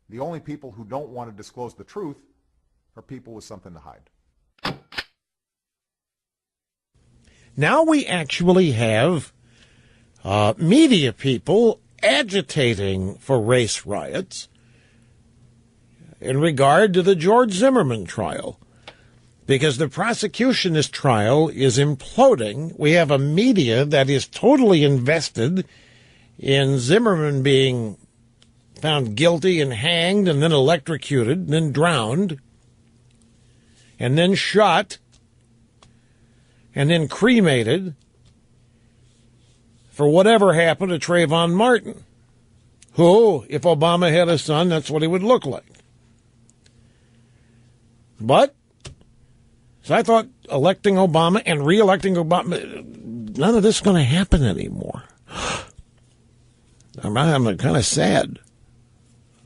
The only people who don't want to disclose the truth are people with something to hide. Now we actually have media people agitating for race riots in regard to the George Zimmerman trial, because the prosecutionist trial is imploding. We have a media that is totally invested in Zimmerman being found guilty and hanged and then electrocuted and then drowned and then shot and then cremated for whatever happened to Trayvon Martin, who, if Obama had a son, that's what he would look like. But, so I thought electing Obama and re-electing Obama, none of this is going to happen anymore. I'm kind of sad.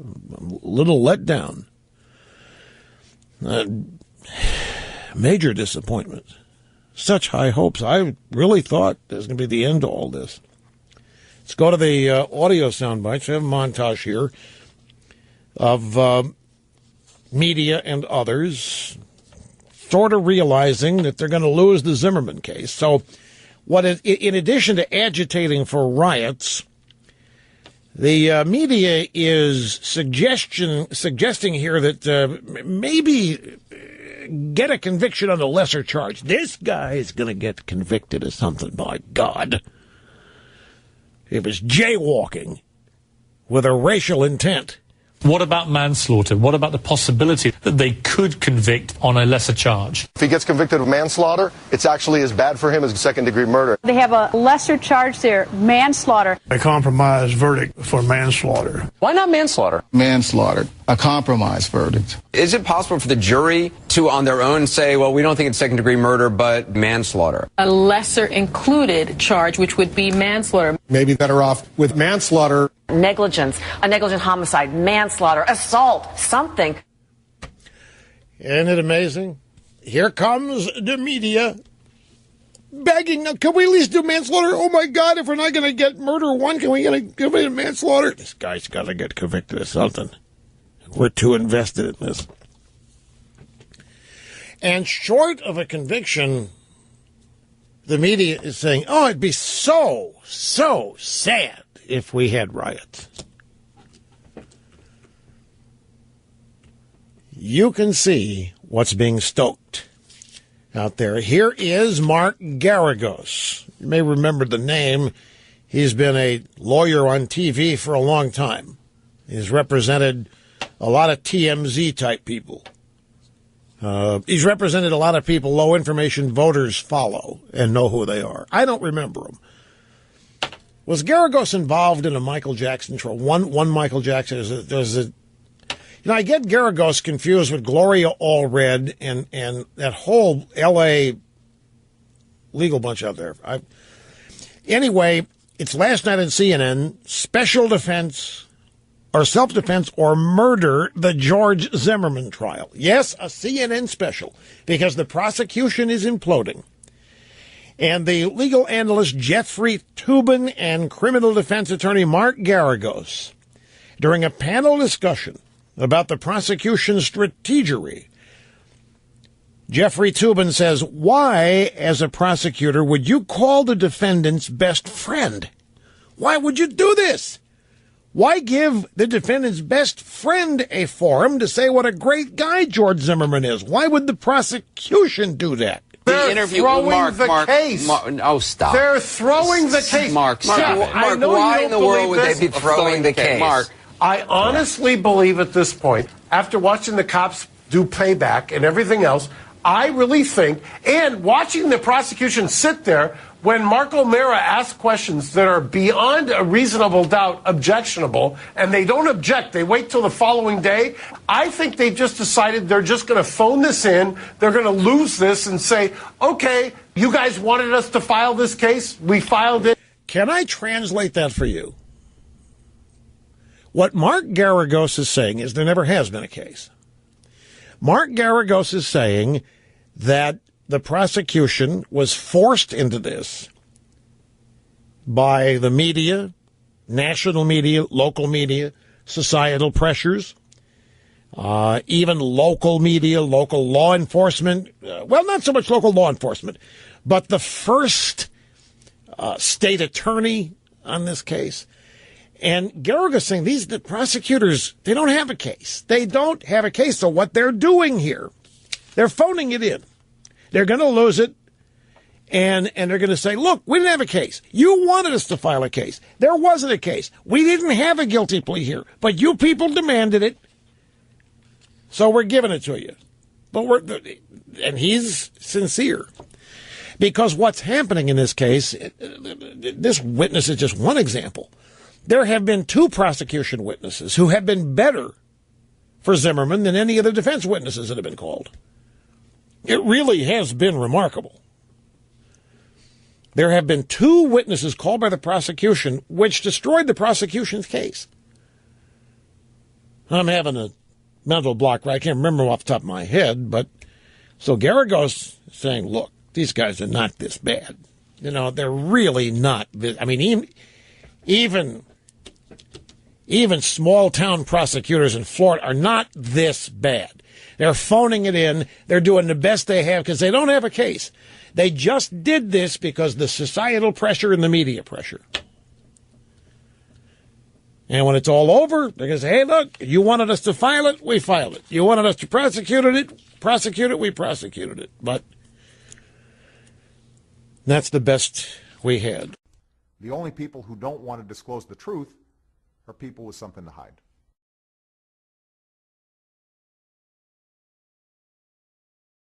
I'm a little let down. Major disappointment. Such high hopes. I really thought this was going to be the end to all this. Let's go to the audio sound bites. We have a montage here of media and others sort of realizing that they're going to lose the Zimmerman case. So in addition to agitating for riots, the media is suggesting here that maybe get a conviction on a lesser charge. This guy is going to get convicted of something, by God. It was jaywalking with a racial intent. What about manslaughter? What about the possibility that they could convict on a lesser charge? If he gets convicted of manslaughter, it's actually as bad for him as second-degree murder. They have a lesser charge there, manslaughter. A compromise verdict for manslaughter. Why not manslaughter? Manslaughter, a compromise verdict. Is it possible for the jury to, on their own, say, well, we don't think it's second-degree murder, but manslaughter? A lesser included charge, which would be manslaughter. Maybe better off with manslaughter. Negligence, a negligent homicide, manslaughter, assault, something. Isn't it amazing? Here comes the media begging, can we at least do manslaughter? Oh, my God, if we're not going to get murder one, can we get manslaughter? This guy's got to get convicted of something. We're too invested in this. And short of a conviction, the media is saying, oh, it'd be so sad if we had riots. You can see what's being stoked out there. Here is Mark Garagos. You may remember the name. He's been a lawyer on TV for a long time. He's represented a lot of TMZ-type people. He's represented a lot of people low-information voters follow and know who they are. I don't remember him. Was Garagos involved in a Michael Jackson trial? One Michael Jackson. I get Garagos confused with Gloria Allred and that whole L.A. legal bunch out there. Anyway, it's last night on CNN, special defense or self-defense or murder, the George Zimmerman trial. Yes, a CNN special, because the prosecution is imploding. And the legal analyst Jeffrey Toobin and criminal defense attorney Mark Garagos, during a panel discussion about the prosecution's strategery, Jeffrey Toobin says, why, as a prosecutor, would you call the defendant's best friend? Why would you do this? Why give the defendant's best friend a forum to say what a great guy George Zimmerman is? Why would the prosecution do that? They're throwing the case. Oh, stop. They're throwing the case. Mark, why in the world would they be throwing the case? Mark, I honestly believe at this point, after watching the cops do payback and everything else, I really think, and watching the prosecution sit there when Mark O'Mara asks questions that are beyond a reasonable doubt objectionable, and they don't object, they wait till the following day, I think they've just decided they're just going to phone this in, they're going to lose this and say, okay, you guys wanted us to file this case, we filed it. Can I translate that for you? What Mark Garagos is saying is there never has been a case. Mark Garagos is saying that the prosecution was forced into this by the media, national media, local media, societal pressures, even local media, local law enforcement. Well, not so much local law enforcement, but the first state attorney on this case. And Garrigus saying the prosecutors, they don't have a case. They don't have a case. So what they're doing here, they're phoning it in. They're going to lose it. And they're going to say, look, we didn't have a case. You wanted us to file a case. There wasn't a case. We didn't have a guilty plea here, but you people demanded it. So we're giving it to you. And he's sincere. Because what's happening in this case, this witness is just one example. There have been 2 prosecution witnesses who have been better for Zimmerman than any of the defense witnesses that have been called. It really has been remarkable. There have been 2 witnesses called by the prosecution which destroyed the prosecution's case. I'm having a mental block, right? I can't remember off the top of my head, but so Garrigus saying, look, these guys are not this bad. You know, they're really not this. I mean, even small-town prosecutors in Florida are not this bad. They're phoning it in. They're doing the best they have because they don't have a case. They just did this because the societal pressure and the media pressure. And when it's all over, they're going to say, hey, look, you wanted us to file it, we filed it. You wanted us to prosecute it, we prosecuted it. But that's the best we had. The only people who don't want to disclose the truth are people with something to hide.